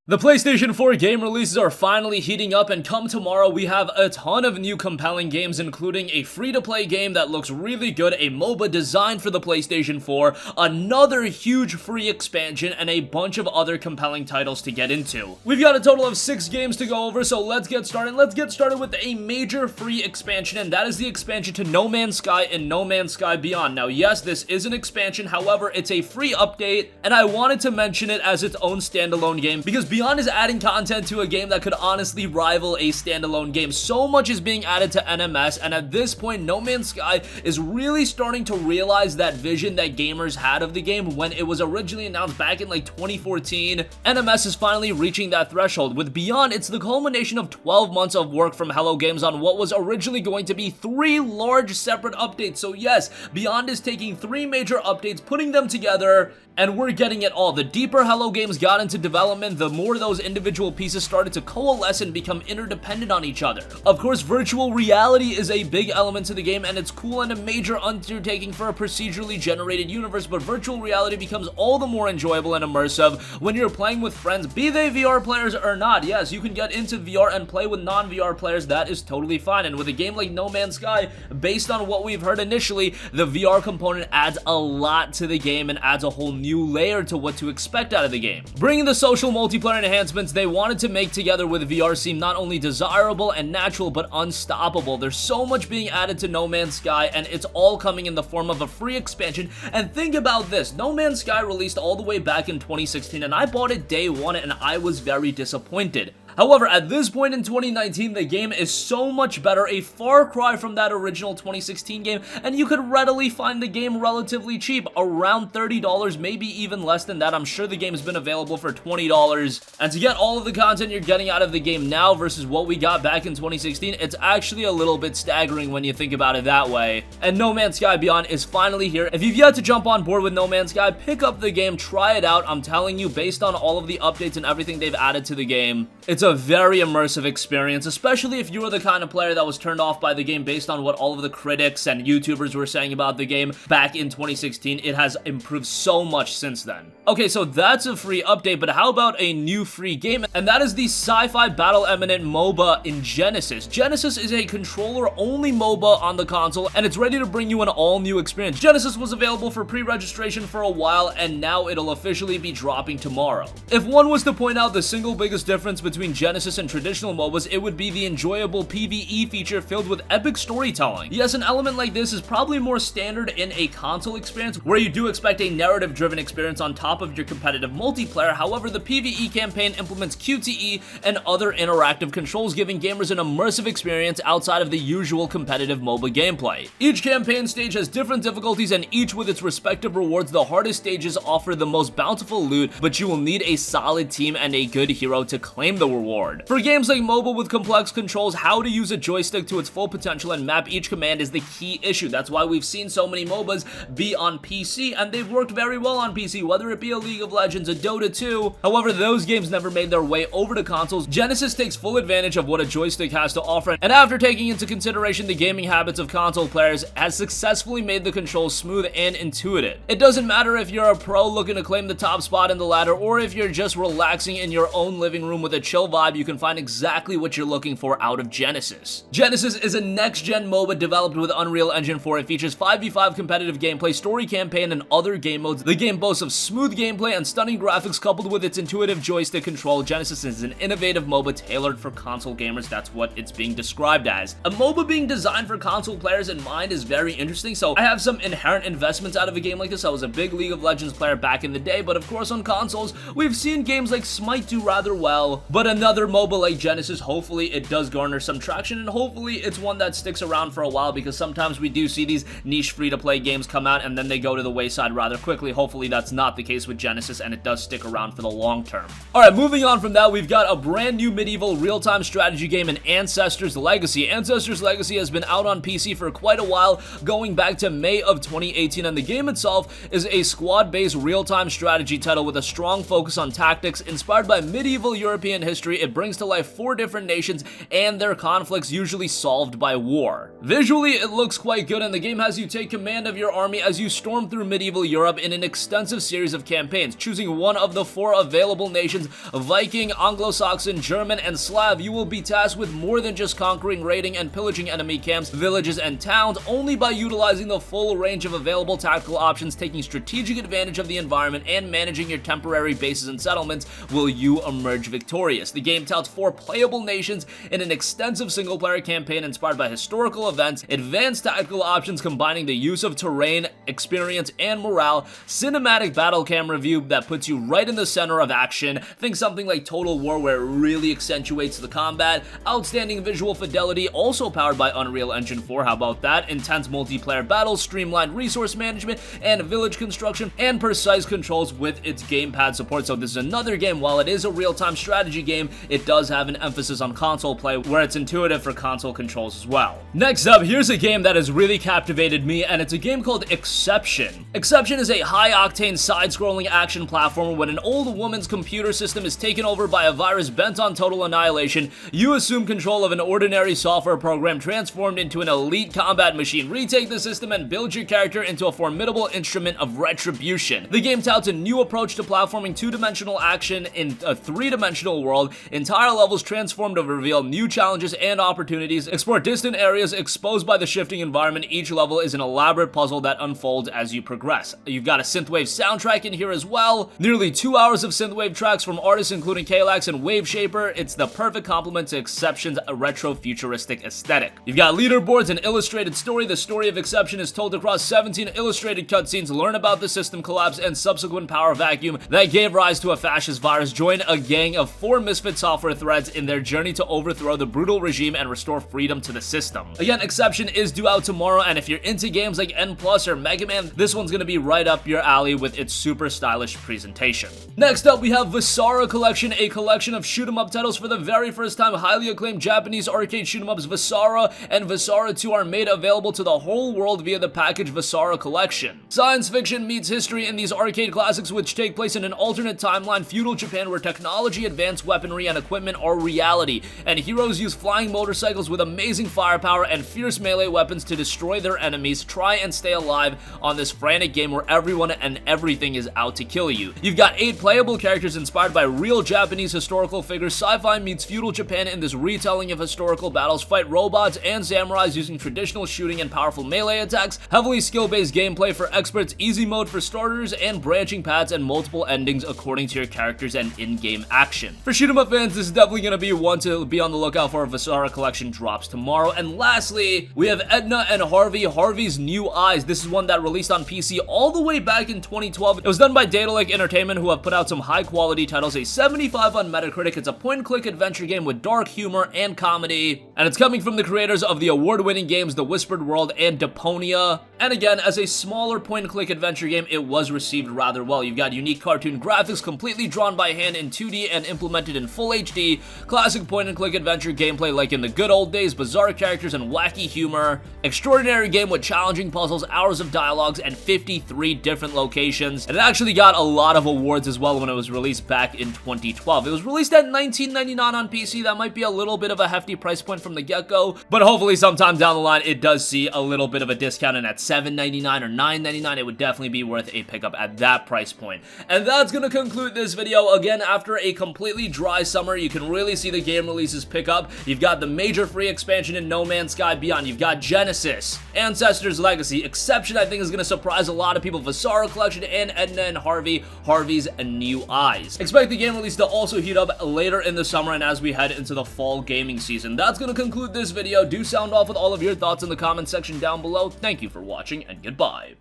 The PlayStation 4 game releases are finally heating up, and come tomorrow we have a ton of new compelling games, including a free-to-play game that looks really good, a MOBA designed for the PlayStation 4, another huge free expansion, and a bunch of other compelling titles to get into. We've got a total of 6 games to go over, so let's get started. Let's get started with a major free expansion, and that is the expansion to No Man's Sky and No Man's Sky Beyond. Now, yes, this is an expansion, however, it's a free update, and I wanted to mention it as its own standalone game, because Beyond is adding content to a game that could honestly rival a standalone game. So much is being added to NMS, and at this point, No Man's Sky is really starting to realize that vision that gamers had of the game when it was originally announced back in like 2014. NMS is finally reaching that threshold. With Beyond, it's the culmination of 12 months of work from Hello Games on what was originally going to be 3 large separate updates. So yes, Beyond is taking 3 major updates, putting them together, and we're getting it all. The deeper Hello Games got into development, the more those individual pieces started to coalesce and become interdependent on each other. Of course, virtual reality is a big element to the game, and it's cool and a major undertaking for a procedurally generated universe, but virtual reality becomes all the more enjoyable and immersive when you're playing with friends, be they VR players or not. Yes, you can get into VR and play with non-VR players, that is totally fine, and with a game like No Man's Sky, based on what we've heard initially, the VR component adds a lot to the game and adds a whole new layer to what to expect out of the game. Bringing the social multiplayer enhancements they wanted to make together with VR seem not only desirable and natural, but unstoppable. There's so much being added to No Man's Sky, and it's all coming in the form of a free expansion. And think about this, No Man's Sky released all the way back in 2016, and I bought it day one, and I was very disappointed. However, at this point in 2019, the game is so much better, a far cry from that original 2016 game, and you could readily find the game relatively cheap, around $30, maybe even less than that. I'm sure the game's been available for $20, and to get all of the content you're getting out of the game now versus what we got back in 2016, it's actually a little bit staggering when you think about it that way. And No Man's Sky Beyond is finally here. If you've yet to jump on board with No Man's Sky, pick up the game, try it out. I'm telling you, based on all of the updates and everything they've added to the game, it's a very immersive experience, especially if you were the kind of player that was turned off by the game based on what all of the critics and YouTubers were saying about the game back in 2016. It has improved so much since then. Okay, so that's a free update, but how about a new free game? And that is the sci-fi battle eminent MOBA in Genesis. Genesis is a controller-only MOBA on the console, and it's ready to bring you an all-new experience. Genesis was available for pre-registration for a while, and now it'll officially be dropping tomorrow. If one was to point out the single biggest difference between Genesis and traditional MOBAs, it would be the enjoyable PvE feature filled with epic storytelling. Yes, an element like this is probably more standard in a console experience, where you do expect a narrative-driven experience on top of your competitive multiplayer. However, the PvE campaign implements QTE and other interactive controls, giving gamers an immersive experience outside of the usual competitive MOBA gameplay. Each campaign stage has different difficulties, and each with its respective rewards. The hardest stages offer the most bountiful loot, but you will need a solid team and a good hero to claim the reward. For games like MOBA with complex controls, how to use a joystick to its full potential and map each command is the key issue. That's why we've seen so many MOBAs be on PC, and they've worked very well on PC, whether it be a League of Legends, a Dota 2. However, those games never made their way over to consoles. Genesis takes full advantage of what a joystick has to offer, and after taking into consideration the gaming habits of console players, has successfully made the controls smooth and intuitive. It doesn't matter if you're a pro looking to claim the top spot in the ladder, or if you're just relaxing in your own living room with a chill vibe, you can find exactly what you're looking for out of Genesis. Genesis is a next-gen MOBA developed with Unreal Engine 4. It features 5v5 competitive gameplay, story campaign, and other game modes. The game boasts of smooth gameplay and stunning graphics coupled with its intuitive joystick control. Genesis is an innovative MOBA tailored for console gamers. That's what it's being described as. A MOBA being designed for console players in mind is very interesting, so I have some inherent investments out of a game like this. I was a big League of Legends player back in the day, but of course on consoles, we've seen games like Smite do rather well, but another MOBA like Genesis, hopefully it does garner some traction, and hopefully it's one that sticks around for a while, because sometimes we do see these niche free-to-play games come out and then they go to the wayside rather quickly. Hopefully that's not the case with Genesis, and it does stick around for the long term. Alright, moving on from that, we've got a brand new medieval real-time strategy game in Ancestors Legacy. Ancestors Legacy has been out on PC for quite a while, going back to May of 2018, and the game itself is a squad-based real-time strategy title with a strong focus on tactics inspired by medieval European history history, it brings to life 4 different nations and their conflicts, usually solved by war. Visually, it looks quite good, and the game has you take command of your army as you storm through medieval Europe in an extensive series of campaigns. Choosing one of the 4 available nations, Viking, Anglo-Saxon, German, and Slav, you will be tasked with more than just conquering, raiding, and pillaging enemy camps, villages, and towns. Only by utilizing the full range of available tactical options, taking strategic advantage of the environment, and managing your temporary bases and settlements will you emerge victorious. The game touts 4 playable nations in an extensive single-player campaign inspired by historical events, advanced tactical options combining the use of terrain, experience, and morale, cinematic battle camera view that puts you right in the center of action. Think something like Total War where it really accentuates the combat, outstanding visual fidelity, also powered by Unreal Engine 4, how about that, intense multiplayer battles, streamlined resource management and village construction, and precise controls with its gamepad support. So this is another game, while it is a real-time strategy game, it does have an emphasis on console play where it's intuitive for console controls as well. Next up, here's a game that has really captivated me, and it's a game called Exception. Exception is a high-octane side-scrolling action platformer. When an old woman's computer system is taken over by a virus bent on total annihilation, you assume control of an ordinary software program transformed into an elite combat machine. Retake the system and build your character into a formidable instrument of retribution. The game touts a new approach to platforming 2-dimensional action in a 3-dimensional world. Entire levels transform to reveal new challenges and opportunities. Explore distant areas exposed by the shifting environment. Each level is an elaborate puzzle that unfolds as you progress. You've got a synthwave soundtrack in here as well. Nearly 2 hours of synthwave tracks from artists including Kalax and Waveshaper. It's the perfect complement to Exception's retro-futuristic aesthetic. You've got leaderboards and illustrated story. The story of Exception is told across 17 illustrated cutscenes. Learn about the system collapse and subsequent power vacuum that gave rise to a fascist virus. Join a gang of 4 misfit software threads in their journey to overthrow the brutal regime and restore freedom to the system. Again, Exception is due out tomorrow, and if you're into games like N+ or Mega Man, this one's gonna be right up your alley with its super stylish presentation. Next up, we have Basara Collection, a collection of shoot-'em-up titles. For the very first time, highly acclaimed Japanese arcade shoot-'em-ups Basara and Basara 2 are made available to the whole world via the package Basara Collection. Science fiction meets history in these arcade classics, which take place in an alternate timeline, feudal Japan, where technology, advanced weaponry, and equipment are reality, and heroes use flying motorcycles with amazing firepower and fierce melee weapons to destroy their enemies. Try and stay alive on this frantic game where everyone and everything is out to kill you. You've got 8 playable characters inspired by real Japanese historical figures. Sci-fi meets feudal Japan in this retelling of historical battles. Fight robots and samurais using traditional shooting and powerful melee attacks. Heavily skill-based gameplay for experts, easy mode for starters, and branching paths and multiple endings according to your characters and in-game action. For shoot 'em up fans, this is definitely going to be one to be on the lookout for if Basara Collection drops tomorrow. And lastly, we have Edna and Harvey, Harvey's New Eyes. This is one that released on PC all the way back in 2012. It was done by Daedalic Entertainment, who have put out some high-quality titles. A 75 on Metacritic. It's a point-and-click adventure game with dark humor and comedy, and it's coming from the creators of the award-winning games The Whispered World and Deponia. And again, as a smaller point-and-click adventure game, it was received rather well. You've got unique cartoon graphics, completely drawn by hand in 2D and implemented in full HD, classic point-and-click adventure gameplay like in the good old days, bizarre characters and wacky humor, extraordinary game with challenging puzzles, hours of dialogues, and 53 different locations. And it actually got a lot of awards as well when it was released back in 2012. It was released at $19.99 on PC. That might be a little bit of a hefty price point from the get-go, but hopefully sometime down the line it does see a little bit of a discount, and at $7.99 or $9.99 it would definitely be worth a pickup at that price point. And that's gonna conclude this video. Again, after a completely dry summer, you can really see the game releases pick up. You've got the major free expansion in No Man's Sky Beyond. You've got Genesis, Ancestors Legacy. Exception, I think, is gonna surprise a lot of people. Basara Collection, and Edna and Harvey, Harvey's New Eyes. Expect the game release to also heat up later in the summer and as we head into the fall gaming season. That's gonna conclude this video. Do sound off with all of your thoughts in the comment section down below. Thank you for watching, and goodbye.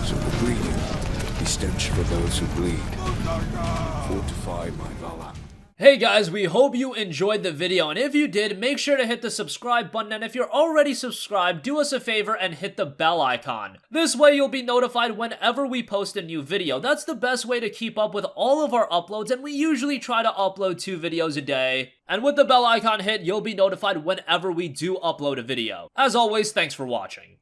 So the bleeding, be stench for those who bleed. Fortify my valor. Hey guys, we hope you enjoyed the video, and if you did, make sure to hit the subscribe button, and if you're already subscribed, do us a favor and hit the bell icon. This way you'll be notified whenever we post a new video. That's the best way to keep up with all of our uploads, and we usually try to upload 2 videos a day. And with the bell icon hit, you'll be notified whenever we do upload a video. As always, thanks for watching.